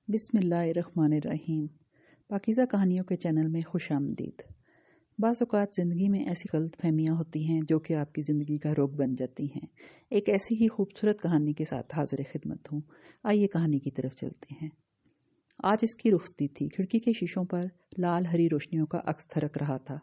بسم اللہ الرحمن الرحیم۔ پاکیزہ کہانیوں کے چینل میں خوش آمدید۔ بعض اوقات زندگی میں ایسی غلط فہمیاں ہوتی ہیں جو کہ آپ کی زندگی کا رخ بن جاتی ہیں۔ ایک ایسی ہی خوبصورت کہانی کے ساتھ حاضر خدمت ہوں۔ آئیے کہانی کی طرف چلتے ہیں۔ آج اس کی رخصتی تھی۔ کھڑکی کے شیشوں پر لال ہری روشنیوں کا عکس تھرک رہا تھا۔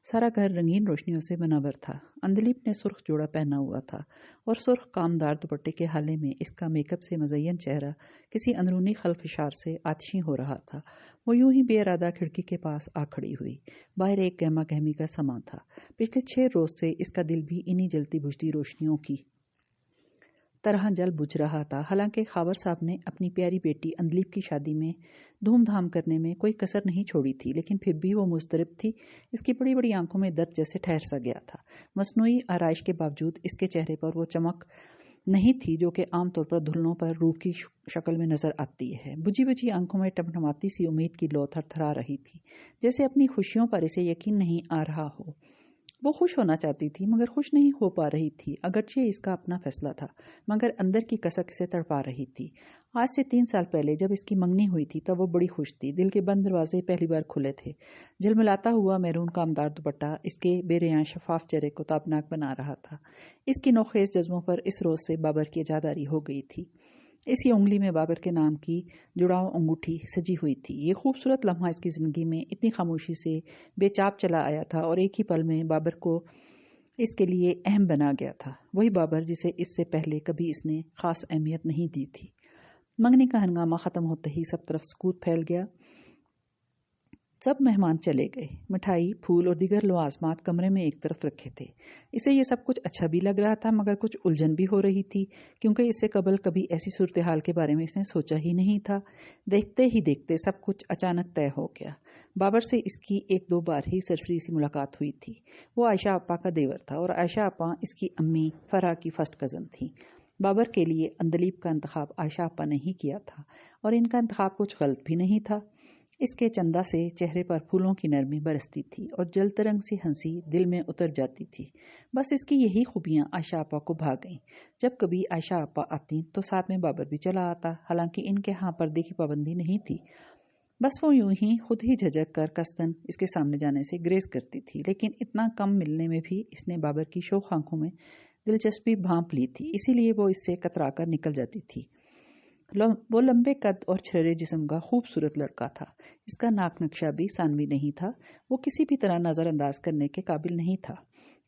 سارا گھر رنگین روشنیوں سے منور تھا۔ اندلیپ نے سرخ جوڑا پہنا ہوا تھا اور سرخ کامدار دوپٹے کے حالے میں اس کا میک اپ سے مزین چہرہ کسی اندرونی خلفشار سے آتشی ہو رہا تھا۔ وہ یوں ہی بے ارادہ کھڑکی کے پاس آ کھڑی ہوئی۔ باہر ایک گہما گہمی کا سما تھا۔ پچھلے 6 روز سے اس کا دل بھی انہی جلتی بجھتی روشنیوں کی طرح جل بجھ رہا تھا۔ حالانکہ خاور صاحب نے اپنی پیاری بیٹی اندلیپ کی شادی میں دھوم دھام کرنے میں کوئی کسر نہیں چھوڑی تھی، لیکن پھر بھی وہ مضطرب تھی۔ اس کی بڑی بڑی آنکھوں میں درد جیسے ٹھہر سا گیا تھا۔ مصنوعی آرائش کے باوجود اس کے چہرے پر وہ چمک نہیں تھی جو کہ عام طور پر دلہنوں پر روح کی شکل میں نظر آتی ہے۔ بجھی بجھی آنکھوں میں ٹمٹماتی سی امید کی لو تھرتھرا رہی تھی، جیسے اپنی خوشیوں پر اسے یقین نہیں آ رہا ہو۔ وہ خوش ہونا چاہتی تھی مگر خوش نہیں ہو پا رہی تھی، اگرچہ اس کا اپنا فیصلہ تھا، مگر اندر کی کسک اسے تڑپا رہی تھی۔ آج سے 3 سال پہلے جب اس کی منگنی ہوئی تھی تب وہ بڑی خوش تھی۔ دل کے بند دروازے پہلی بار کھلے تھے۔ جھلملاتا ہوا میرون کامدار دوپٹہ اس کے بے ریاں شفاف چہرے کو تابناک بنا رہا تھا۔ اس کی نوخیز جذبوں پر اس روز سے بابر کی عزاداری ہو گئی تھی۔ اس کی انگلی میں بابر کے نام کی جڑاؤ انگوٹھی سجی ہوئی تھی۔ یہ خوبصورت لمحہ اس کی زندگی میں اتنی خاموشی سے بے چاپ چلا آیا تھا اور ایک ہی پل میں بابر کو اس کے لیے اہم بنا گیا تھا۔ وہی بابر جسے اس سے پہلے کبھی اس نے خاص اہمیت نہیں دی تھی۔ منگنی کا ہنگامہ ختم ہوتے ہی سب طرف سکوت پھیل گیا۔ سب مہمان چلے گئے۔ مٹھائی، پھول اور دیگر لوازمات کمرے میں ایک طرف رکھے تھے۔ اسے یہ سب کچھ اچھا بھی لگ رہا تھا مگر کچھ الجھن بھی ہو رہی تھی، کیونکہ اس سے قبل کبھی ایسی صورتحال کے بارے میں اس نے سوچا ہی نہیں تھا۔ دیکھتے ہی دیکھتے سب کچھ اچانک طے ہو گیا۔ بابر سے اس کی 1-2 بار ہی سرسری سی ملاقات ہوئی تھی۔ وہ عائشہ آپا کا دیور تھا اور عائشہ آپا اس کی امی فرح کی فرسٹ کزن تھی۔ بابر کے لیے اندلیپ کا انتخاب عائشہ آپا نے ہی کیا تھا اور ان کا انتخاب کچھ غلط بھی نہیں تھا۔ اس کے چندہ سے چہرے پر پھولوں کی نرمی برستی تھی اور جل ترنگ سی ہنسی دل میں اتر جاتی تھی۔ بس اس کی یہی خوبیاں عائشہ آپا کو بھا گئیں۔ جب کبھی عائشہ آپا آتی تو ساتھ میں بابر بھی چلا آتا، حالانکہ ان کے ہاں پردے کی پابندی نہیں تھی۔ بس وہ یوں ہی خود ہی جھجک کر قصدن اس کے سامنے جانے سے گریز کرتی تھی، لیکن اتنا کم ملنے میں بھی اس نے بابر کی شوخ آنکھوں میں دلچسپی بھانپ لی تھی، اسی لیے وہ اس سے کترا کر نکل جاتی تھی۔ وہ لمبے قد اور چھرے جسم کا خوبصورت لڑکا تھا۔ اس کا ناک نقشہ بھی ثانوی نہیں تھا۔ وہ کسی بھی طرح نظر انداز کرنے کے قابل نہیں تھا،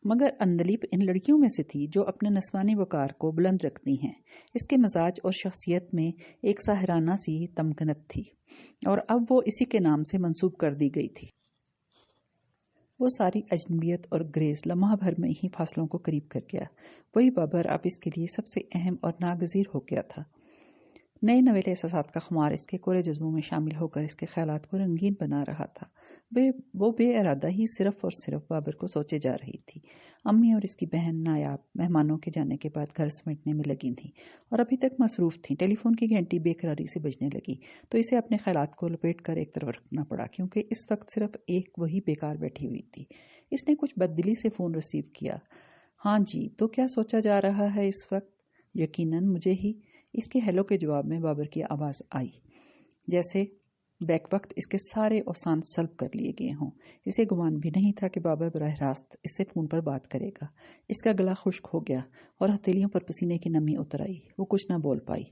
مگر اندلیپ ان لڑکیوں میں سے تھی جو اپنے نسوانی وقار کو بلند رکھتی ہیں۔ اس کے مزاج اور شخصیت میں ایک ساحرانہ سی تمکنت تھی اور اب وہ اسی کے نام سے منسوب کر دی گئی تھی۔ وہ ساری اجنبیت اور گریز لمحہ بھر میں ہی فاصلوں کو قریب کر گیا۔ وہی بابر اب اس کے لیے سب سے اہم اور ناگزیر ہو گیا تھا۔ نئے نویلے احساسات کا خمار اس کے کورے جذبوں میں شامل ہو کر اس کے خیالات کو رنگین بنا رہا تھا۔ وہ بے ارادہ ہی صرف اور صرف بابر کو سوچے جا رہی تھی۔ امی اور اس کی بہن نایاب مہمانوں کے جانے کے بعد گھر سمیٹنے میں لگی تھیں اور ابھی تک مصروف تھیں۔ ٹیلی فون کی گھنٹی بے قراری سے بجنے لگی تو اسے اپنے خیالات کو لپیٹ کر ایک طرف رکھنا پڑا، کیونکہ اس وقت صرف ایک وہی بیکار بیٹھی ہوئی تھی۔ اس نے کچھ بددلی سے فون ریسیو کیا۔ ہاں جی، تو کیا سوچا جا رہا ہے اس وقت؟ یقیناً مجھے ہی۔ اس کے ہیلو کے جواب میں بابر کی آواز آئی، جیسے بیک وقت اس کے سارے اوسان سلب کر لیے گئے ہوں۔ اسے گمان بھی نہیں تھا کہ بابر براہ راست اس سے فون پر بات کرے گا۔ اس کا گلا خشک ہو گیا اور ہتھیلیوں پر پسینے کی نمی اتر آئی۔ وہ کچھ نہ بول پائی۔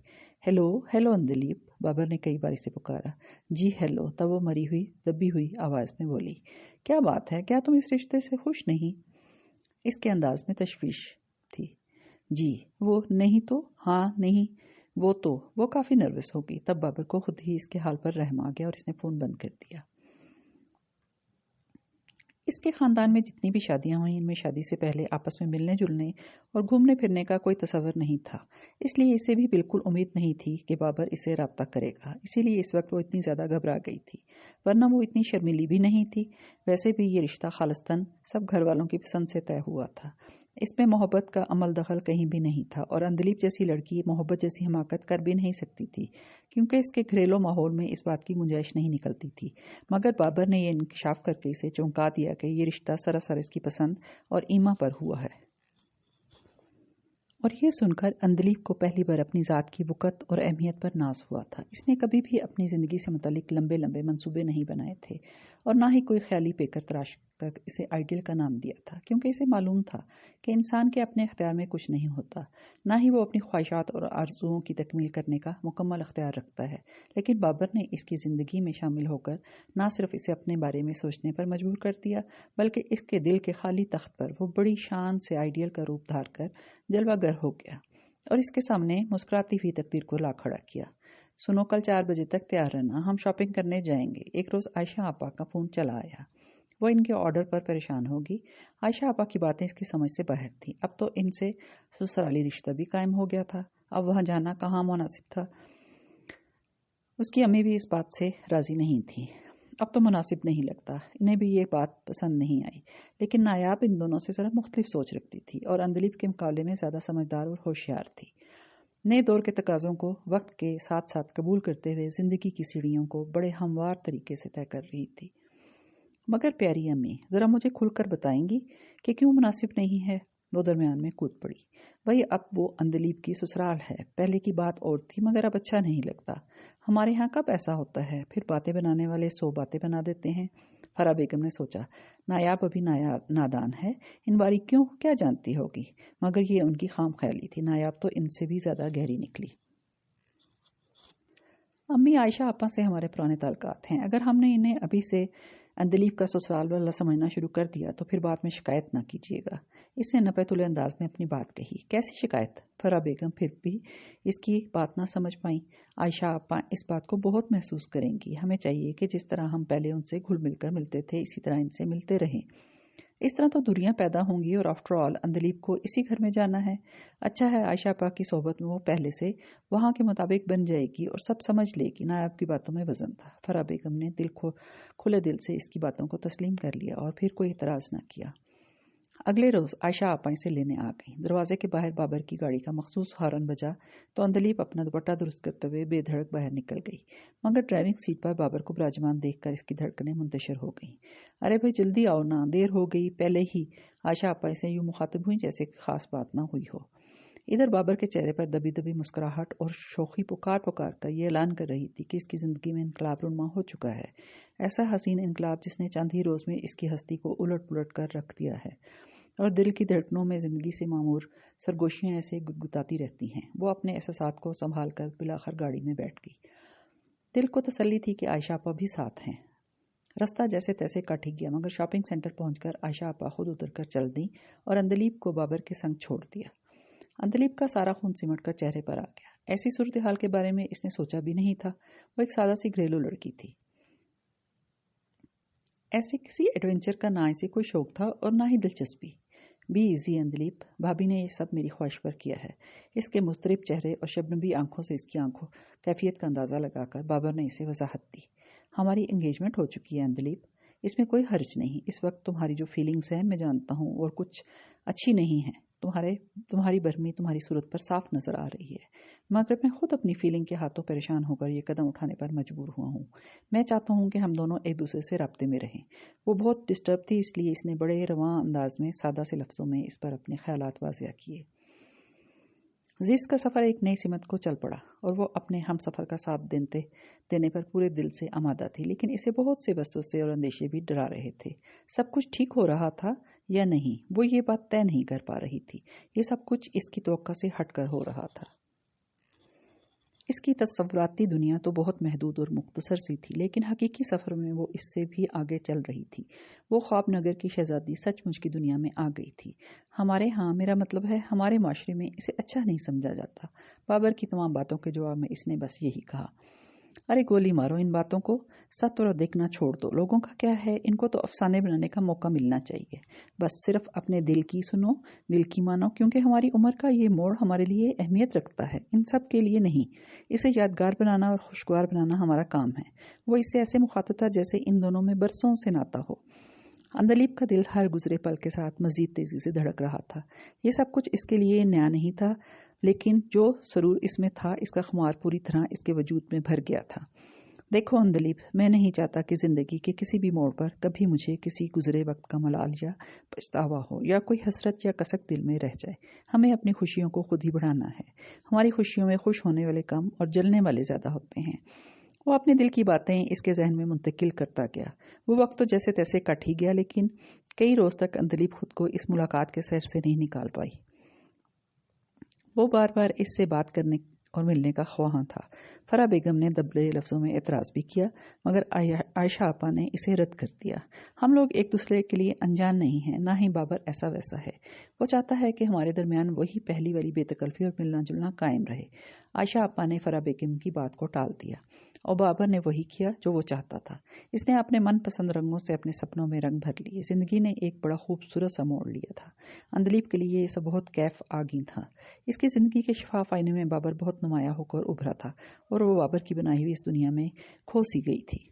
ہیلو ہیلو اندلیپ، بابر نے کئی بار اسے پکارا۔ جی ہیلو، تب وہ مری ہوئی دبی ہوئی آواز میں بولی۔ کیا بات ہے، کیا تم اس رشتے سے خوش نہیں؟ اس کے انداز میں تشویش تھی۔ جی، وہ نہیں تو ہاں نہیں وہ کافی نروس ہوگی۔ تب بابر کو خود ہی اس کے حال پر رحم آ گیا اور اس نے فون بند کر دیا۔ اس کے خاندان میں جتنی بھی شادیاں ہوئیں ان میں شادی سے پہلے آپس میں ملنے جلنے اور گھومنے پھرنے کا کوئی تصور نہیں تھا، اس لیے اسے بھی بالکل امید نہیں تھی کہ بابر اسے رابطہ کرے گا۔ اسی لیے اس وقت وہ اتنی زیادہ گھبرا گئی تھی، ورنہ وہ اتنی شرمیلی بھی نہیں تھی۔ ویسے بھی یہ رشتہ خالصتاً سب گھر والوں کی پسند سے طے ہوا تھا۔ اس میں محبت کا عمل دخل کہیں بھی نہیں تھا اور اندلیپ جیسی لڑکی محبت جیسی حماقت کر بھی نہیں سکتی تھی، کیونکہ اس کے گھریلو ماحول میں اس بات کی گنجائش نہیں نکلتی تھی۔ مگر بابر نے یہ انکشاف کر کے اسے چونکا دیا کہ یہ رشتہ سراسر اس کی پسند اور ایما پر ہوا ہے اور یہ سن کر اندلیب کو پہلی بار اپنی ذات کی وقت اور اہمیت پر ناز ہوا تھا۔ اس نے کبھی بھی اپنی زندگی سے متعلق لمبے لمبے منصوبے نہیں بنائے تھے اور نہ ہی کوئی خیالی پیکر تراش کر اسے آئیڈیل کا نام دیا تھا، کیونکہ اسے معلوم تھا کہ انسان کے اپنے اختیار میں کچھ نہیں ہوتا، نہ ہی وہ اپنی خواہشات اور آرزوؤں کی تکمیل کرنے کا مکمل اختیار رکھتا ہے۔ لیکن بابر نے اس کی زندگی میں شامل ہو کر نہ صرف اسے اپنے بارے میں سوچنے پر مجبور کر دیا، بلکہ اس کے دل کے خالی تخت پر وہ بڑی شان سے آئیڈیل کا روپ دھار کر جلوہ گر ہو گیا اور اس کے سامنے مسکراتی ہوئی تقدیر کو لا کھڑا کیا۔ سنو، کل 4 بجے تک تیار رہنا، ہم شاپنگ کرنے جائیں گے۔ ایک روز عائشہ آپا کا فون چلا آیا۔ وہ ان کے آرڈر پر پریشان ہوگی۔ عائشہ آپا کی باتیں اس کی سمجھ سے باہر تھی۔ اب تو ان سے سسرالی رشتہ بھی قائم ہو گیا تھا، اب وہاں جانا کہاں مناسب تھا۔ اس کی امی بھی اس بات سے راضی نہیں تھی۔ اب تو مناسب نہیں لگتا، انہیں بھی یہ بات پسند نہیں آئی۔ لیکن نایاب ان دونوں سے ذرا مختلف سوچ رکھتی تھی اور اندلیب کے مقابلے میں زیادہ سمجھدار اور ہوشیار تھی۔ نئے دور کے تقاضوں کو وقت کے ساتھ ساتھ قبول کرتے ہوئے زندگی کی سیڑھیوں کو بڑے ہموار طریقے سے طے کر رہی تھی۔ مگر پیاری امی، ذرا مجھے کھل کر بتائیں گی کہ کیوں مناسب نہیں ہے؟ وہ درمیان میں کود پڑی۔ بھائی، اب وہ اندلیب کی سسرال ہے، پہلے کی بات اور تھی، مگر اب اچھا نہیں لگتا۔ ہمارے ہاں کب ایسا ہوتا ہے؟ پھر باتیں بنانے والے 100 باتیں بنا دیتے ہیں۔ فرح بیگم نے سوچا، نایاب ابھی نادان ہے، ان باریکیوں کو کیا جانتی ہوگی؟ مگر یہ ان کی خام خیالی تھی، نایاب تو ان سے بھی زیادہ گہری نکلی۔ امی، عائشہ آپا سے ہمارے پرانے تعلقات ہیں، اگر ہم نے انہیں ابھی سے اندلیب کا سسرال والا سمجھنا شروع کر دیا تو پھر بعد میں شکایت نہ کیجیے گا۔ اس نے نپے تلے انداز میں اپنی بات کہی۔ کیسی شکایت؟ فرح بیگم پھر بھی اس کی بات نہ سمجھ پائیں۔ عائشہ آپا اس بات کو بہت محسوس کریں گی، ہمیں چاہیے کہ جس طرح ہم پہلے ان سے گھل مل کر ملتے تھے اسی طرح ان سے ملتے رہیں۔ اس طرح تو دوریاں پیدا ہوں گی اور آفٹر آل اندلیب کو اسی گھر میں جانا ہے۔ اچھا ہے، عائشہ پاک کی صحبت میں وہ پہلے سے وہاں کے مطابق بن جائے گی اور سب سمجھ لے گی۔ نایاب کی باتوں میں وزن تھا۔ فرح بیگم نے کھلے دل سے اس کی باتوں کو تسلیم کر لیا اور پھر کوئی اعتراض نہ کیا۔ اگلے روز عائشہ آپا سے لینے آ گئی۔ دروازے کے باہر بابر کی گاڑی کا مخصوص ہارن بجا تو اندلیب اپنا دوپٹہ درست کرتے ہوئے بے دھڑک باہر نکل گئی، مگر ڈرائیونگ سیٹ پر بابر کو براجمان دیکھ کر اس کی دھڑکنیں منتشر ہو گئیں۔ ارے بھائی، جلدی آؤ نا، دیر ہو گئی۔ پہلے ہی عائشہ آپا سے یوں مخاطب ہوئی جیسے کہ خاص بات نہ ہوئی ہو۔ ادھر بابر کے چہرے پر دبی دبی مسکراہٹ اور شوخی پکار کر یہ اعلان کر رہی تھی کہ اس کی زندگی میں انقلاب رونما ہو چکا ہے، ایسا حسین انقلاب جس نے چند ہی روز میں اس کی ہستی کو الٹ پلٹ کر رکھ دیا ہے، اور دل کی دھڑکنوں میں زندگی سے معمور سرگوشیاں ایسے گدگداتی رہتی ہیں۔ وہ اپنے احساسات کو سنبھال کر بلاخر گاڑی میں بیٹھ گئی۔ دل کو تسلی تھی کہ عائشہ آپا بھی ساتھ ہیں۔ رستہ جیسے تیسے کٹ ہی گیا، مگر شاپنگ سینٹر پہنچ کر عائشہ آپا خود اتر کر چل دیں اور اندلیب کو بابر کے سنگ چھوڑ دیا۔ اندلیب کا سارا خون سمٹ کر چہرے پر آ گیا۔ ایسی صورتحال کے بارے میں اس نے سوچا بھی نہیں تھا۔ وہ ایک سادہ سی گھریلو لڑکی تھی، ایسے کسی ایڈونچر کا نہ اسے کوئی شوق تھا اور نہ ہی دلچسپی۔ بی ایزی اندلیب، بھابی نے یہ سب میری خواہش پر کیا ہے۔ اس کے مضطرب چہرے اور شبنمی آنکھوں سے اس کی آنکھوں کیفیت کا اندازہ لگا کر بابر نے اسے وضاحت دی۔ ہماری انگیجمنٹ ہو چکی ہے اندلیب، اس میں کوئی حرج نہیں۔ اس وقت تمہاری جو فیلنگز ہیں میں جانتا ہوں اور کچھ اچھی نہیں ہیں، تمہاری برہمی تمہاری صورت پر صاف نظر آ رہی ہے، مگر میں خود اپنی فیلنگ کے ہاتھوں پریشان ہو کر یہ قدم اٹھانے پر مجبور ہوا ہوں۔ میں چاہتا ہوں کہ ہم دونوں ایک دوسرے سے رابطے میں رہیں۔ وہ بہت ڈسٹرب تھی، اس لیے اس نے بڑے رواں انداز میں سادہ سے لفظوں میں اس پر اپنے خیالات واضح کیے۔ زیس کا سفر ایک نئی سمت کو چل پڑا اور وہ اپنے ہم سفر کا ساتھ دینے پر پورے دل سے آمادہ تھی، لیکن اسے بہت سے وسوسے اور اندیشے بھی ڈرا رہے تھے۔ سب کچھ ٹھیک ہو رہا تھا یا نہیں، وہ یہ بات طے نہیں کر پا رہی تھی۔ یہ سب کچھ اس کی توقع سے ہٹ کر ہو رہا تھا۔ اس کی تصوراتی دنیا تو بہت محدود اور مختصر سی تھی، لیکن حقیقی سفر میں وہ اس سے بھی آگے چل رہی تھی۔ وہ خواب نگر کی شہزادی سچ مچ کی دنیا میں آ گئی تھی۔ ہمارے ہاں، میرا مطلب ہے ہمارے معاشرے میں اسے اچھا نہیں سمجھا جاتا۔ بابر کی تمام باتوں کے جواب میں اس نے بس یہی کہا، ارے گولی مارو ان باتوں کو، سطر اور دیکھنا چھوڑ دو۔ لوگوں کا کیا ہے، ان کو تو افسانے بنانے کا موقع ملنا چاہیے۔ بس صرف اپنے دل کی سنو، دل کی مانو، کیونکہ ہماری عمر کا یہ موڑ ہمارے لیے اہمیت رکھتا ہے، ان سب کے لیے نہیں۔ اسے یادگار بنانا اور خوشگوار بنانا ہمارا کام ہے۔ وہ اس سے ایسے مخاطب تھا جیسے ان دونوں میں برسوں سے ناتا ہو۔ اندلیب کا دل ہر گزرے پل کے ساتھ مزید تیزی سے دھڑک رہا تھا۔ یہ سب کچھ اس کے لیے نیا نہیں تھا، لیکن جو سرور اس میں تھا، اس کا خمار پوری طرح اس کے وجود میں بھر گیا تھا۔ देखो अंदलीप, मैं नहीं चाहता कि ज़िंदगी के किसी भी मोड़ पर कभी मुझे किसी गुजरे वक्त का मलाल या पछतावा हो या कोई हसरत या कसक दिल में रह जाए। हमें अपनी खुशियों को खुद ही बढ़ाना है। हमारी खुशियों में खुश होने वाले कम और जलने वाले ज़्यादा होते हैं। वो अपने दिल की बातें इसके जहन में मुंतकिल करता गया। वो वक्त तो जैसे तैसे कट ही गया, लेकिन कई रोज़ तक अंदलीप खुद को इस मुलाकात के सहर से नहीं निकाल पाई। वो बार बार इससे बात करने और मिलने का ख्वाह था। फरा बेगम ने दबले लफ्ज़ों में एतराज़ भी किया, मगर आयशा आपा ने इसे रद्द कर दिया। हम लोग एक दूसरे के लिए अनजान नहीं हैं, ना ही बाबर ऐसा वैसा है। वो चाहता है कि हमारे दरमियान वही पहली वाली बेतकल्फ़ी और मिलना जुलना कायम रहे। आयशा आपा ने फरा बेगम की बात को टाल दिया और बाबर ने वही किया जो वो चाहता था। इसने अपने मनपसंद रंगों से अपने सपनों में रंग भर लिए। ज़िंदगी ने एक बड़ा खूबसूरत सा मोड़ लिया था। अंदलीप के लिए ये सब बहुत कैफ आगी था। इसकी ज़िंदगी के शफाफ आईने में बाबर बहुत नुमाया होकर उभरा था और वो बाबर की बनाई हुई इस दुनिया में खो सी गई थी।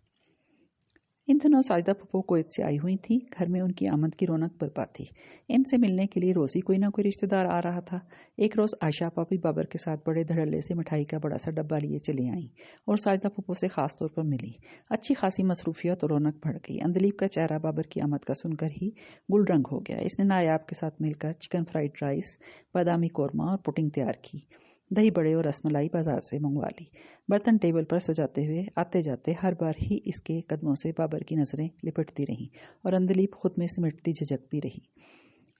इन दिनों साजिदा पप्पो कुवैत से आई हुई थी। घर में उनकी आमद की रौनक बरपा थी। इनसे मिलने के लिए रोज़ ही कोई ना कोई रिश्तेदार आ रहा था। एक रोज़ आयशा आपा भी बाबर के साथ बड़े धड़ल्ले से मिठाई का बड़ा सा डब्बा लिए चली आईं और साजिदा पप्पो से खास तौर पर मिली। अच्छी खासी मसरूफियत और रौनक बढ़ गई। अंदलीप का चेहरा बाबर की आमद का सुनकर ही गुलरंग हो गया। इसने नायाब के साथ मिलकर चिकन फ्राइड राइस, बादामी कौरमा और पुडिंग तैयार की। दही बड़े और रसमलाई बाजार से मंगवा ली। बर्तन टेबल पर सजाते हुए आते जाते हर बार ही इसके कदमों से बाबर की नज़रें लिपटती रहीं और अंदलीप खुद में सिमटती झिझकती रही।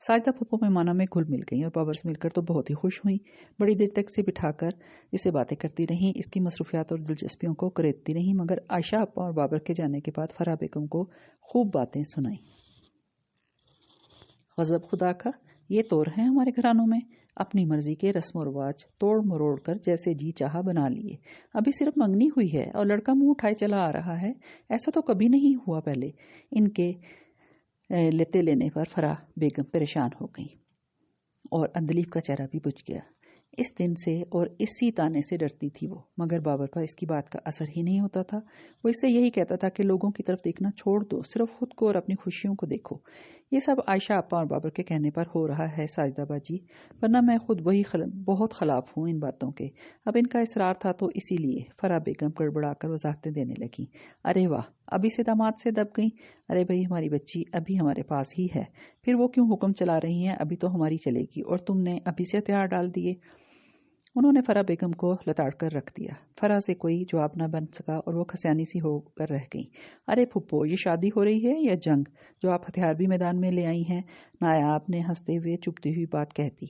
साजिदा पप्पो मेहमानों में घुल मिल गई और बाबर से मिलकर तो बहुत ही खुश हुई। बड़ी देर तक से बिठाकर इसे बातें करती रहीं, इसकी मसरूफियात और दिलचस्पियों को करेदती रहीं, मगर आयशा अपा और बाबर के जाने के बाद फरा बेगम को खूब बातें सुनाई। गज़ब खुदा का, ये तौर है हमारे घरानों में। अपनी मर्जी के रस्म व रिवाज तोड़ मरोड़ कर जैसे जी चाहा बना लिए। अभी सिर्फ मंगनी हुई है और लड़का मुंह उठाए चला आ रहा है। ऐसा तो कभी नहीं हुआ पहले। इनके लेते लेने पर फरा बेगम परेशान हो गई और अंदलीप का चेहरा भी बुझ गया। इस दिन से और इसी ताने से डरती थी वो, मगर बाबर पर इसकी बात का असर ही नहीं होता था। वो इससे यही कहता था कि लोगों की तरफ देखना छोड़ दो, सिर्फ खुद को और अपनी खुशियों को देखो। ये सब आयशा अपा और बाबर के कहने पर हो रहा है साजिदा बाजी, वरना मैं खुद बहुत खिलाफ हूँ इन बातों के। अब इनका इसरार था तो इसीलिए। फरा बेगम गड़बड़ाकर वजाहतें देने लगी। अरे वाह, अभी से दामाद से दब गई। अरे भाई, हमारी बच्ची अभी हमारे पास ही है, फिर वो क्यों हुक्म चला रही हैं? अभी तो हमारी चलेगी और तुमने अभी से हथियार डाल दिए। उन्होंने फरा बेगम को लताड़ कर रख दिया। फरा से कोई जवाब न बन सका और वो खसियानी सी होकर रह गई। अरे फुप्पो, ये शादी हो रही है या जंग, जो आप हथियार भी मैदान में ले आई हैं? नायाब ने हंसते हुए चुपती हुई बात कह दी।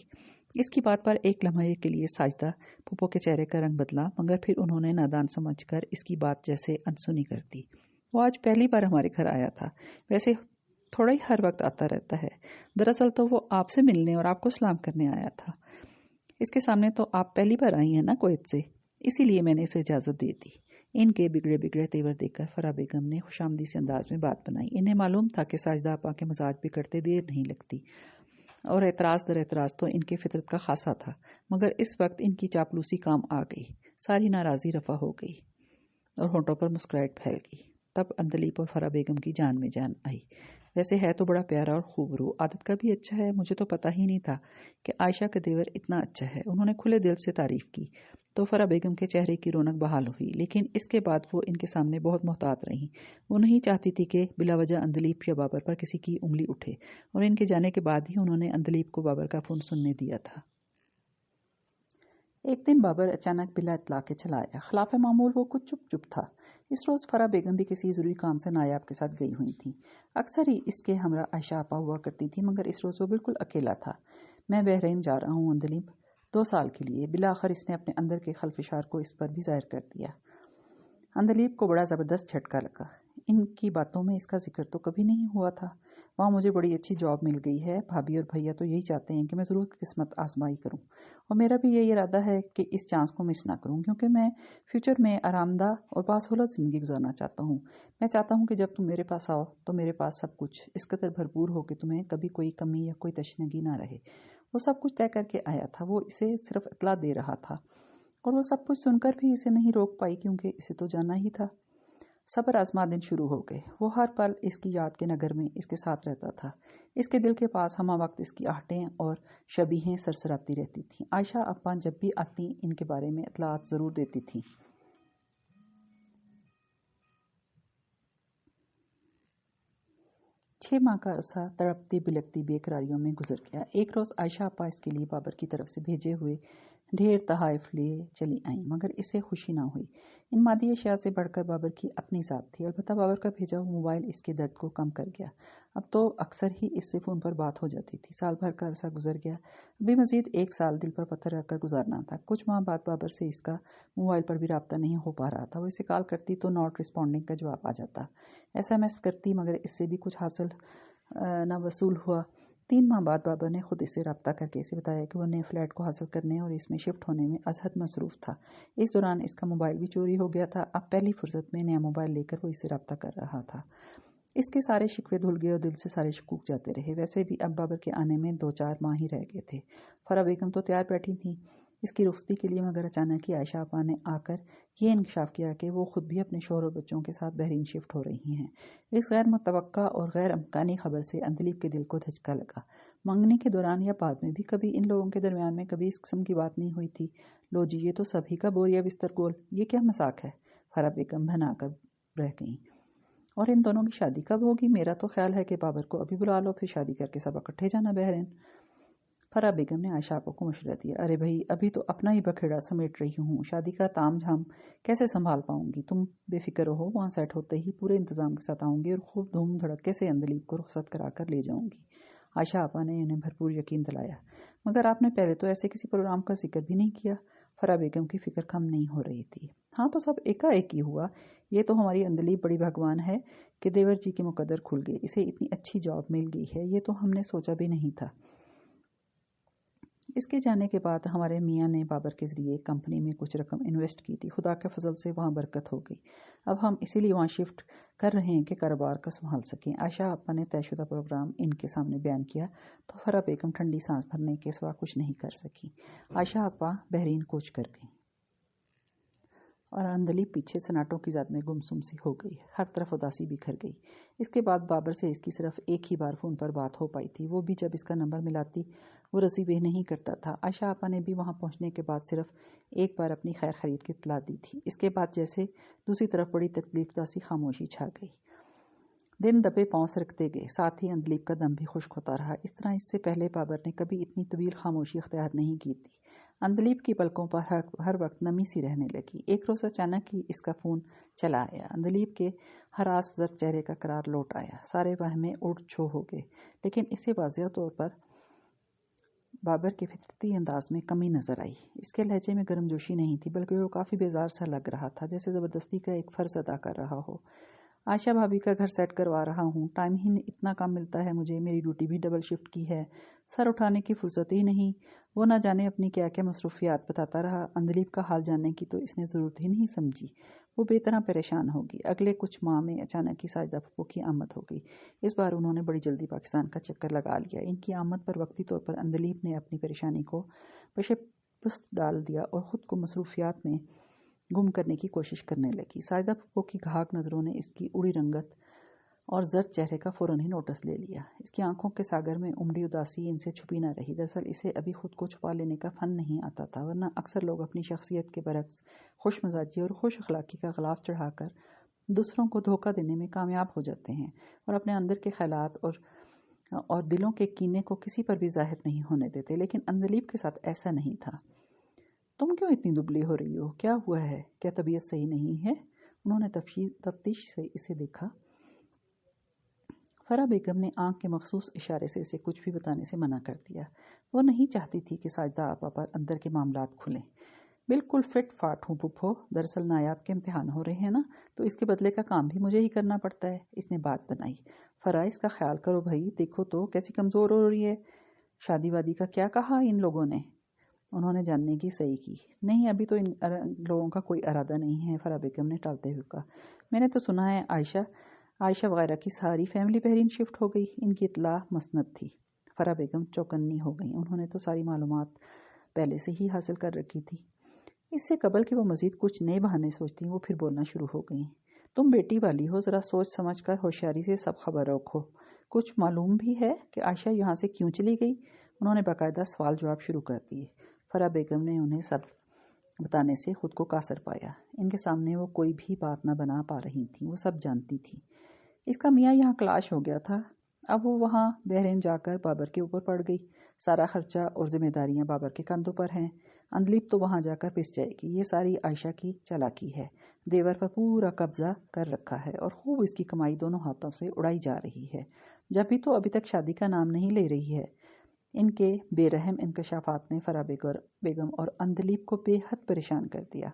इसकी बात पर एक लम्हे के लिए साजिदा फुप्पो के चेहरे का रंग बदला, मगर फिर उन्होंने नादान समझकर इसकी बात जैसे अनसुनी कर दी। वो आज पहली बार हमारे घर आया था। वैसे थोड़ा ही हर वक्त आता रहता है। दरअसल तो वो आपसे मिलने और आपको सलाम करने आया था। इसके सामने तो आप पहली बार आई हैं ना कुवैत से, इसीलिए मैंने इसे इजाज़त दे दी। इनके बिगड़े बिगड़े तेवर देखकर फरा बेगम ने खुशामदी से अंदाज में बात बनाई। इन्हें मालूम था कि साजिदा आपा के मजाज बिगड़ते देर नहीं लगती और एतराज़ दर एतराज़ तो इनके फितरत का खासा था, मगर इस वक्त इनकी चापलूसी काम आ गई। सारी नाराज़ी रफा हो गई और होंठों पर मुस्कुराहट फैल गई। तब अंदलीप और फरा बेगम की जान में जान आई। वैसे है तो बड़ा प्यारा और खूबरू, आदत का भी अच्छा है। मुझे तो पता ही नहीं था कि आयशा का देवर इतना अच्छा है। उन्होंने खुले दिल से तारीफ की तो फरा बेगम के चेहरे की रौनक बहाल हुई, लेकिन इसके बाद वो इनके सामने बहुत मोहतात रही। वो नहीं चाहती थी कि बिलावजह अंदलीप या बाबर पर किसी की उंगली उठे, और इनके जाने के बाद ही उन्होंने अंदलीप को बाबर का फ़ोन सुनने दिया था। एक दिन बाबर अचानक बिला इतला के चला आया। खिलाफ मामूल वो कुछ चुप चुप था। इस रोज़ फरा बेगम भी किसी ज़रूरी काम से नायाब के साथ गई हुई थी। अक्सर ही इसके हमरा आयशा आपा हुआ करती थी, मगर इस रोज़ वो बिल्कुल अकेला था। मैं बहरीन जा रहा हूँ अंदलीप, 2 साल के लिए। बिलाखिर इसने अपने अंदर के खलफिशार को इस पर भी जाहिर कर दिया। अंदलीप को बड़ा ज़बरदस्त झटका लगा। इनकी बातों में इसका जिक्र तो कभी नहीं हुआ था। वहाँ मुझे बड़ी अच्छी जॉब मिल गई है। भाभी और भैया तो यही चाहते हैं कि मैं ज़रूर किस्मत आजमाई करूँ, और मेरा भी यही इरादा है कि इस चांस को मिस ना करूँ, क्योंकि मैं फ्यूचर में आरामदा और बासहूलत ज़िंदगी गुजारना चाहता हूँ। मैं चाहता हूँ कि जब तुम मेरे पास आओ तो मेरे पास सब कुछ इस कदर भरपूर हो कि तुम्हें कभी कोई कमी या कोई तशनगी ना रहे। वो सब कुछ तय करके आया था। वो इसे सिर्फ इतला दे रहा था, और वो सब कुछ सुनकर भी इसे नहीं रोक पाई, क्योंकि इसे तो जाना ही था। सब्र आजमा दिन शुरू हो गए। वो हर पल इसकी याद के नगर में इसके साथ रहता था। इसके दिल के पास हमा वक्त इसकी आहटें और शबीहें सरसराती रहती थीं। आयशा अपा जब भी आती इनके बारे में इतलात ज़रूर देती थी। 6 माह का अरसा तड़पती बिलकती बेकरारियों में गुजर गया। एक रोज़ आयशा आपा इसके लिए बाबर की तरफ से भेजे हुए ढेर तहाइफ लिए चली आईं, मगर इसे खुशी ना हुई। इन मादी अशिया से बढ़कर बाबर की अपनी ज़ात थी। अलबत्ता बाबर का भेजा हुआ मोबाइल इसके दर्द को कम कर गया। अब तो अक्सर ही इससे फ़ोन पर बात हो जाती थी। साल भर का अरसा गुजर गया। अभी मज़ीद 1 साल दिल पर पत्थर रखकर गुजारना था। कुछ माह बाद बाबर से इसका मोबाइल पर भी रब्ता नहीं हो पा रहा था। वो इसे कॉल करती तो नॉट रिस्पॉन्डिंग का जवाब आ जाता। SMS करती, मगर इससे भी कुछ हासिल न वसूल हुआ। 3 माह बाद बाबर ने खुद इससे रब्ता करके इसे बताया कि वो नए फ्लैट को हासिल करने और इसमें शिफ्ट होने में अजहद मसरूफ़ था। इस दौरान इसका मोबाइल भी चोरी हो गया था। अब पहली फुर्सत में नया मोबाइल लेकर वो इससे रब्ता कर रहा था। इसके सारे शिकवे धुल गए और दिल से सारे शकूक जाते रहे। वैसे भी अब बाबर के आने में 2-4 माह ही रह गए थे। फरा बेगम तो तैयार बैठी थी इसकी रुखसती के लिए, मगर अचानक ही आयशा आपा ने आकर ये इंकशाफ किया कि वो खुद भी अपने शौहर और बच्चों के साथ बहरीन शिफ्ट हो रही हैं। इस गैर मुतवक्का और गैर अमकानी खबर से अंदलीब के दिल को धचका लगा। मंगनी के दौरान या बाद में भी कभी इन लोगों के दरमियान में कभी इस किस्म की बात नहीं हुई थी। लो जी, ये तो सभी का बोरिया बिस्तर गोल, ये क्या मजाक है? फरा बेगम बना कर रह गई। और इन दोनों की शादी कब होगी? मेरा तो ख्याल है कि बाबर को अभी बुला लो, फिर शादी करके सब इकट्ठे जाना बहरीन। फरा बेगम ने आयशा आपा को मशवरा दिया। अरे भाई, अभी तो अपना ही बखेड़ा समेट रही हूँ, शादी का ताम झाम कैसे संभाल पाऊंगी? तुम बेफिक्र रहो, वहाँ सेट होते ही पूरे इंतजाम के साथ आऊंगी और खूब धूम धड़के से अंदलीब को रुखसत करा कर ले जाऊंगी। आयशा आपा ने उन्हें भरपूर यकीन दिलाया। मगर आपने पहले तो ऐसे किसी प्रोग्राम का जिक्र भी नहीं किया। फरा बेगम की फिक्र कम नहीं हो रही थी। हाँ, तो सब एकाएक ही हुआ। ये तो हमारी अंदलीब बड़ी भगवान है कि देवर जी के मुकद्दर खुल गए, इसे इतनी अच्छी जॉब मिल गई है, ये तो हमने सोचा भी नहीं था। इसके जाने के बाद हमारे मियाँ ने बाबर के ज़रिए कंपनी में कुछ रकम इन्वेस्ट की थी। खुदा के फजल से वहाँ बरकत हो गई। अब हम इसीलिए वहाँ शिफ्ट कर रहे हैं कि कारोबार का संभाल सकें। आयशा आपा ने तयशुदा प्रोग्राम इनके सामने बयान किया तो फरा बेगम ठंडी सांस भरने के सिवा कुछ नहीं कर सकी। आयशा आपा बहरीन कूच कर गई और अंदलीब पीछे सनाटों की ज़द में गुमसुम सी हो गई। हर तरफ उदासी बिखर गई। इसके बाद बाबर से इसकी सिर्फ एक ही बार फ़ोन पर बात हो पाई थी, वो भी जब इसका नंबर मिलाती वो रसीबे नहीं करता था। आयशा आपा ने भी वहाँ पहुँचने के बाद सिर्फ एक बार अपनी खैर खरीद की इत्तला दी थी। इसके बाद जैसे दूसरी तरफ बड़ी तकलीफदा सी खामोशी छा गई। दिन दबे पाँव सरकते गए, साथ ही अंदलीब का दम भी खुश्क होता रहा। इस तरह इससे पहले बाबर ने कभी इतनी तवील खामोशी अख्तियार नहीं की थी। अंदलीब की पलकों पर हर वक्त नमी सी रहने लगी। एक रोज़ अचानक ही इसका फ़ोन चला आया। अंदलीब के हरास जर चेहरे का करार लौट आया। सारे वहमें उड़ छो हो गए, लेकिन इसे वाज़ेह तौर पर बाबर के फितरती अंदाज में कमी नज़र आई। इसके लहजे में गर्मजोशी नहीं थी, बल्कि वो काफ़ी बेजार सा लग रहा था, जैसे ज़बरदस्ती का एक फ़र्ज़ अदा कर रहा हो। आयशा भाभी का घर सेट करवा रहा हूँ, टाइम ही इतना कम मिलता है मुझे, मेरी ड्यूटी भी डबल शिफ्ट की है, सर उठाने की फुर्सत ही नहीं। वो ना जाने अपनी क्या क्या मसरूफियात बताता रहा। अंदलीब का हाल जानने की तो इसने ज़रूरत ही नहीं समझी। वो बेतरह परेशान होगी। अगले कुछ माह में अचानक ही साजिदा पप्पू की आमद हो गई। इस बार उन्होंने बड़ी जल्दी पाकिस्तान का चक्कर लगा लिया। इनकी आमद पर वक्ती तौर पर अंदलीब ने अपनी परेशानी को पेशे पुस्त डाल दिया और ख़ुद को मसरूफियात में गुम करने की कोशिश करने लगी। साजिदा पप्पू की घाक नज़रों ने इसकी उड़ी रंगत और जर्द चेहरे का फ़ौरन ही नोटिस ले लिया। इसकी आंखों के सागर में उमड़ी उदासी इनसे छुपी न रही। दरअसल इसे अभी खुद को छुपा लेने का फ़न नहीं आता था, वरना अक्सर लोग अपनी शख्सियत के बरक्स खुश मजाजी और खुश अखलाकी का ग़िलाफ़ चढ़ाकर दूसरों को धोखा देने में कामयाब हो जाते हैं और अपने अंदर के ख्यालात और दिलों के कीने को किसी पर भी जाहिर नहीं होने देते। लेकिन अंदलीब के साथ ऐसा नहीं था। तुम क्यों इतनी दुबली हो रही हो? क्या हुआ है? क्या तबीयत सही नहीं है? उन्होंने तफ्तीश से इसे देखा। फरा बेगम ने आंख के मखसूस इशारे से इसे कुछ भी बताने से मना कर दिया। वो नहीं चाहती थी कि साजिदा आपा पर अंदर के मामलात खुलें। बिल्कुल फिट फाट हूँ पुप्पो, दरअसल नायाब के इम्तिहान हो रहे हैं ना, तो इसके बदले का काम भी मुझे ही करना पड़ता है। इसने बात बनाई। फरा, इसका ख्याल करो भाई, देखो तो कैसी कमज़ोर हो रही है। शादी वादी का क्या कहा इन लोगों ने? उन्होंने जानने की सही की। नहीं, अभी तो इन लोगों का कोई इरादा नहीं है, फरा बेगम ने टालते हुए कहा। मैंने तो सुना है आयशा वगैरह की सारी फैमिली बहरीन शिफ्ट हो गई। इनकी इत्तला मसनद थी। फरा बेगम चौकन्नी हो गई। उन्होंने तो सारी मालूमात पहले से ही हासिल कर रखी थी। इससे कबल कि वो मज़ीद कुछ नए बहाने सोचती वो फिर बोलना शुरू हो गई। तुम बेटी वाली हो, ज़रा सोच समझ कर होशियारी से सब खबर रखो। कुछ मालूम भी है कि आयशा यहाँ से क्यों चली गई? उन्होंने बाकायदा सवाल जवाब शुरू कर दिए। फरा बेगम ने उन्हें सब बताने से खुद को कासर पाया। इनके सामने वो कोई भी बात न बना पा रही थी, वो सब जानती थी। इसका मियाँ यहाँ क्लाश हो गया था, अब वो वहाँ बहरीन जाकर बाबर के ऊपर पड़ गई। सारा खर्चा और जिम्मेदारियाँ बाबर के कंधों पर हैं। अंदलीब तो वहाँ जाकर पिस जाएगी। ये सारी आयशा की चालाकी है। देवर पर पूरा कब्जा कर रखा है और खूब इसकी कमाई दोनों हाथों से उड़ाई जा रही है। जब भी तो अभी तक शादी का नाम नहीं ले रही है। इनके बेरहम इंकशाफात ने फराह बेगम और अंदलीब को बेहद परेशान कर दिया।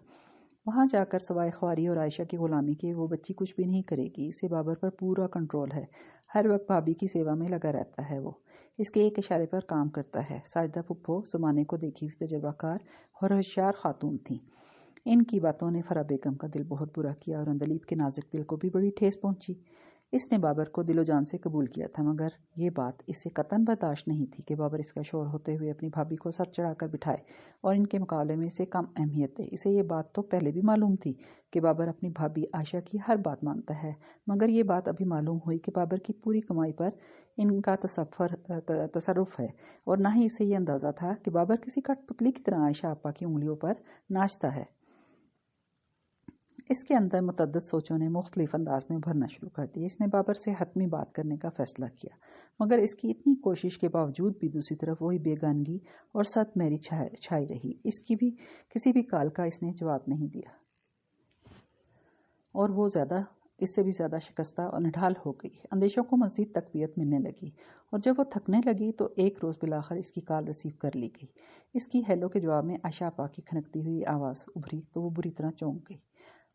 वहाँ जाकर सवाए ख्वारी और आयशा की गुलामी के वो बच्ची कुछ भी नहीं करेगी। इसे बाबर पर पूरा कंट्रोल है। हर वक्त भाभी की सेवा में लगा रहता है। वो इसके एक इशारे पर काम करता है। साजिदा फुप्पो ज़माने को देखी हुई तजर्बाकार और होशियार खातून थी। इनकी बातों ने फराह बेगम का दिल बहुत बुरा किया और अंदलीब के नाजुक दिल को भी बड़ी ठेस पहुंची। इसने बाबर को दिलो जान से कबूल किया था, मगर ये बात इससे कतन बर्दाश्त नहीं थी कि बाबर इसका शोर होते हुए अपनी भाभी को सर चढ़ाकर बिठाए और इनके मुकाबले में इसे कम अहमियत दे। इसे ये बात तो पहले भी मालूम थी कि बाबर अपनी भाभी आयशा की हर बात मानता है, मगर ये बात अभी मालूम हुई कि बाबर की पूरी कमाई पर इनका तसर्रुफ है। और ना ही इसे ये अंदाज़ा था कि बाबर किसी कठपुतली की तरह आयशा आपा की उंगलियों पर नाचता है। इसके अंदर मुतअद्दिद सोचों ने मुख्तलिफ अंदाज में भरना शुरू कर दिया। इसने बाबर से हतमी बात करने का फैसला किया, मगर इसकी इतनी कोशिश के बावजूद भी दूसरी तरफ वही बेगानगी और सत मेरी छाई रही। इसकी भी किसी भी काल का इसने जवाब नहीं दिया और वो इससे भी ज़्यादा शिकस्ता और निढाल हो गई। अंदेशों को मज़ीद तकवीत मिलने लगी और जब वो थकने लगी तो एक रोज़ बिलाखर इसकी कॉल रिसीव कर ली गई। इसकी हेलो के जवाब में आयशा आपा की खनकती हुई आवाज़ उभरी तो वो बुरी तरह चौंक गई।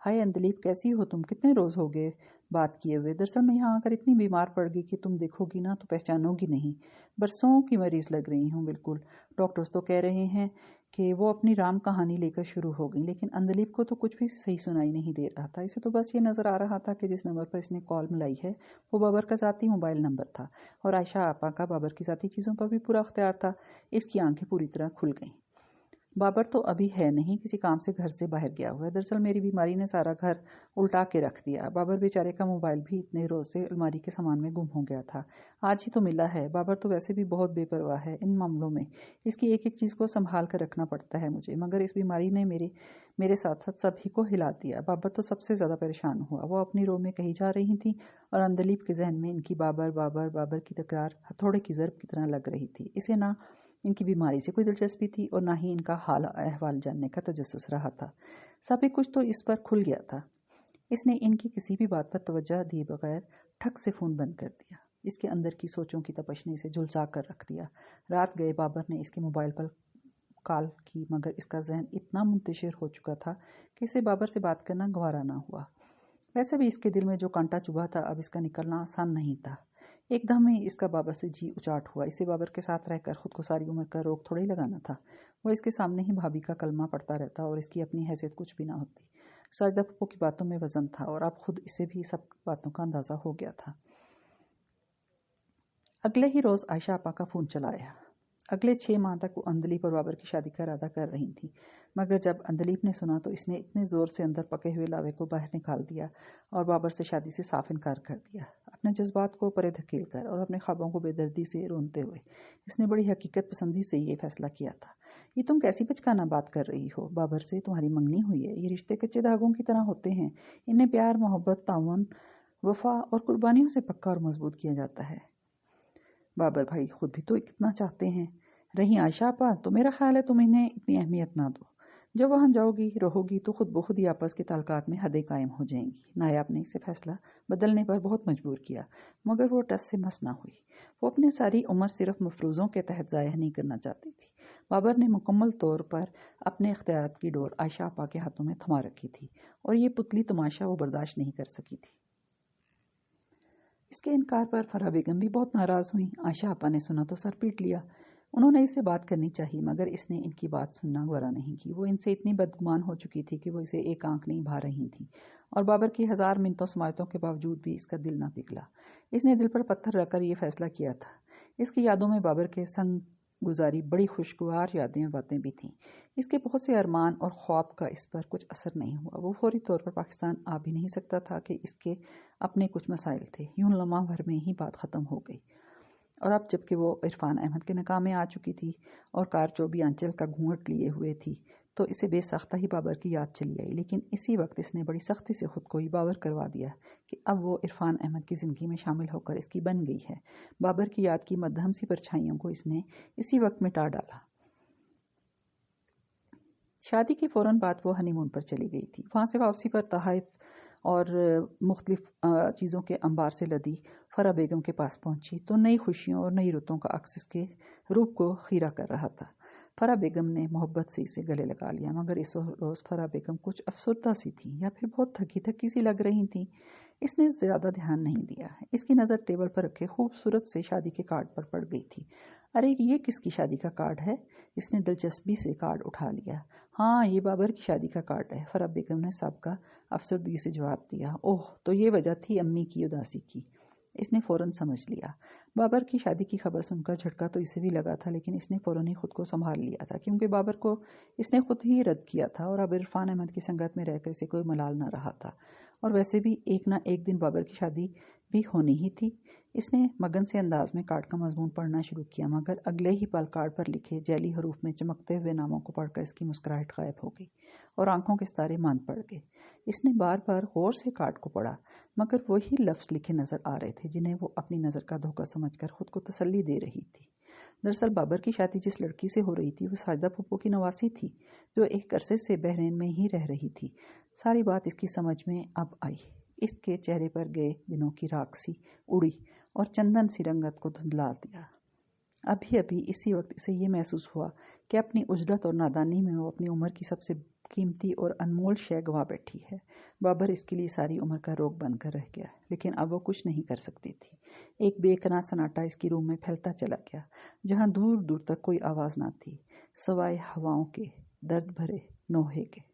हाय अंदलीब, कैसी हो तुम? कितने रोज़ हो गए बात किए हुए। दरअसल मैं यहाँ आकर इतनी बीमार पड़ गई कि तुम देखोगी ना तो पहचानोगी नहीं। बरसों की मरीज़ लग रही हूँ बिल्कुल। डॉक्टर्स तो कह रहे हैं कि वो अपनी राम कहानी लेकर शुरू हो गई, लेकिन अंदलीब को तो कुछ भी सही सुनाई नहीं दे रहा था। इसे तो बस ये नज़र आ रहा था कि जिस नंबर पर इसने कॉल मिलाई है वो बाबर का ज़ाती मोबाइल नंबर था और आयशा आपा का बाबर की ज़ाती चीज़ों पर भी पूरा अख्तियार था। इसकी आंखें पूरी तरह खुल गईं। बाबर तो अभी है नहीं, किसी काम से घर से बाहर गया हुआ है। दरअसल मेरी बीमारी ने सारा घर उल्टा के रख दिया। बाबर बेचारे का मोबाइल भी इतने रोज से अलमारी के सामान में गुम हो गया था, आज ही तो मिला है। बाबर तो वैसे भी बहुत बेपरवाह है इन मामलों में। इसकी एक एक चीज़ को संभाल कर रखना पड़ता है मुझे, मगर इस बीमारी ने मेरे साथ साथ सभी को हिला दिया। बाबर तो सबसे ज़्यादा परेशान हुआ। वो अपनी रो में कही जा रही थी और अंदलीब के जहन में इनकी बाबर बाबर बाबर की तकरार हथौड़े की ज़रब की तरह लग रही थी। इसे ना इनकी बीमारी से कोई दिलचस्पी थी और ना ही इनका हाल अहवाल जानने का तजस्सुस रहा था। सभी कुछ तो इस पर खुल गया था। इसने इनकी किसी भी बात पर तवज्जो दिए बगैर ठक से फ़ोन बंद कर दिया। इसके अंदर की सोचों की तपश ने इसे झुलसा कर रख दिया। रात गए बाबर ने इसके मोबाइल पर कॉल की, मगर इसका जहन इतना मुंतशिर हो चुका था कि इसे बाबर से बात करना गवारा ना हुआ। वैसे भी इसके दिल में जो कांटा चुभा था अब इसका निकलना आसान नहीं था। एकदम ही इसका बाबर से जी उचाट हुआ। इसे बाबर के साथ रहकर खुद को सारी उम्र का रोग थोड़ी लगाना था। वो इसके सामने ही भाभी का कलमा पढ़ता रहता और इसकी अपनी हैसियत कुछ भी ना होती। साजिदा पप्पू की बातों में वजन था और अब खुद इसे भी सब बातों का अंदाज़ा हो गया था। अगले ही रोज़ आयशा आपा का फ़ोन चलाया। अगले 6 माह तक वो अंदलीब और बाबर की शादी का इरादा कर रही थी, मगर जब अंदलीब ने सुना तो इसने इतने ज़ोर से अंदर पके हुए लावे को बाहर निकाल दिया और बाबर से शादी से साफ इनकार कर दिया। अपने जज्बात को परे धकेल कर और अपने ख्वाबों को बेदर्दी से रोनते हुए इसने बड़ी हकीकत पसंदी से ये फैसला किया था। ये तुम कैसी बचकाना बात कर रही हो? बाबर से तुम्हारी मंगनी हुई है। ये रिश्ते कच्चे धागों की तरह होते हैं। इन्हें प्यार, मोहब्बत, ताउन, वफा और कुर्बानियों से पक्का और मजबूत किया जाता है। बाबर भाई खुद भी तो कितना चाहते हैं। रही आयशा आपा, तो मेरा ख्याल है तुम इन्हें इतनी अहमियत ना दो। जब वहाँ जाओगी रहोगी तो खुद ब खुद ही आपस के ताल्लुकात में हदें कायम हो जाएंगी। नायाब ने इसे फैसला बदलने पर बहुत मजबूर किया, मगर वो टस से मस ना हुई। वो अपनी सारी उम्र सिर्फ मफरूज़ों के तहत ज़ाया नहीं करना चाहती थी। बाबर ने मुकम्मल तौर पर अपने इख्तियारात की डोर आयशा आपा के हाथों में थमा रखी थी और ये पुतली तमाशा वो बर्दाश्त नहीं कर सकी थी। इसके इनकार पर फराह बेगम भी बहुत नाराज़ हुई। आयशा आपा ने सुना तो सर पीट लिया। उन्होंने इससे बात करनी चाहिए, मगर इसने इनकी बात सुनना गवारा नहीं की। वो इनसे इतनी बदगुमान हो चुकी थी कि वो इसे एक आंख नहीं भा रही थी और बाबर की 1000 मिन्नतों समायतों के बावजूद भी इसका दिल ना पिघला। इसने दिल पर पत्थर रखकर ये फैसला किया था। इसकी यादों में बाबर के संग गुजारी बड़ी खुशगवार यादें और बातें भी थीं। इसके बहुत से अरमान और ख्वाब का इस पर कुछ असर नहीं हुआ। वो फौरी तौर पर पाकिस्तान आ भी नहीं सकता था कि इसके अपने कुछ मसाइल थे। यूं लम्हा भर में ही बात ख़त्म हो गई। और अब जबकि वो इरफान अहमद के निकाह में आ चुकी थी और कार चौबी आंचल का घूंघट लिए हुए थी, تو اسے بے ساختہ ہی بابر کی یاد چلی آئی، لیکن اسی وقت اس نے بڑی سختی سے خود کو یہ باور کروا دیا کہ اب وہ عرفان احمد کی زندگی میں شامل ہو کر اس کی بن گئی ہے۔ بابر کی یاد کی مدھم سی پرچھائیوں کو اس نے اسی وقت مٹا ڈالا۔ شادی کے فوراً بعد وہ ہنی مون پر چلی گئی تھی۔ وہاں سے واپسی پر تحائف اور مختلف چیزوں کے انبار سے لدی فرح بیگم کے پاس پہنچی تو نئی خوشیوں اور نئی رتوں کا عکس اس کے روپ کو خیرہ کر رہا تھا۔ فرح بیگم نے محبت سے اسے گلے لگا لیا، مگر اس روز فرح بیگم کچھ افسردہ سی تھی یا پھر بہت تھکی تھکی سی لگ رہی تھیں۔ اس نے زیادہ دھیان نہیں دیا۔ اس کی نظر ٹیبل پر رکھے خوبصورت سے شادی کے کارڈ پر پڑ گئی تھی۔ ارے یہ کس کی شادی کا کارڈ ہے؟ اس نے دلچسپی سے کارڈ اٹھا لیا۔ ہاں، یہ بابر کی شادی کا کارڈ ہے، فرح بیگم نے سابقہ افسردگی سے جواب دیا۔ اوہ، تو یہ وجہ تھی امی کی اداسی کی۔ اس نے فوراً سمجھ لیا۔ بابر کی شادی کی خبر سن کر جھٹکا تو اسے بھی لگا تھا، لیکن اس نے فوراً ہی خود کو سنبھال لیا تھا، کیونکہ بابر کو اس نے خود ہی رد کیا تھا اور اب عرفان احمد کی سنگت میں رہ کر اسے کوئی ملال نہ رہا تھا، اور ویسے بھی ایک نہ ایک دن بابر کی شادی بھی ہونی ہی تھی۔ اس نے مگن سے انداز میں کارڈ کا مضمون پڑھنا شروع کیا، مگر اگلے ہی پل کارڈ پر لکھے جیلی حروف میں چمکتے ہوئے ناموں کو پڑھ کر اس کی مسکراہٹ غائب ہو گئی اور آنکھوں کے ستارے ماند پڑ گئے۔ اس نے بار بار غور سے کارڈ کو پڑھا، مگر وہی لفظ لکھے نظر آ رہے تھے جنہیں وہ اپنی نظر کا دھوکہ سمجھ کر خود کو تسلی دے رہی تھی۔ دراصل بابر کی شادی جس لڑکی سے ہو رہی تھی وہ ساجدہ پھپھو کی نواسی تھی، جو ایک عرصے سے بحرین میں ہی رہ رہی تھی۔ ساری بات اس کی سمجھ میں اب آئی۔ اس کے چہرے پر گئے دنوں کی راکھ سی اڑی اور چندن سی رنگت کو دھندلا دیا۔ ابھی اسی وقت اسے یہ محسوس ہوا کہ اپنی عجلت اور نادانی میں وہ اپنی عمر کی سب سے قیمتی اور انمول شے گنوا بیٹھی ہے۔ بابر اس کے لیے ساری عمر کا روگ بن کر رہ گیا، لیکن اب وہ کچھ نہیں کر سکتی تھی۔ ایک بے پناہ سناٹا اس کی روح میں پھیلتا چلا گیا، جہاں دور دور تک کوئی آواز نہ تھی سوائے ہواؤں کے درد بھرے نوحے کے۔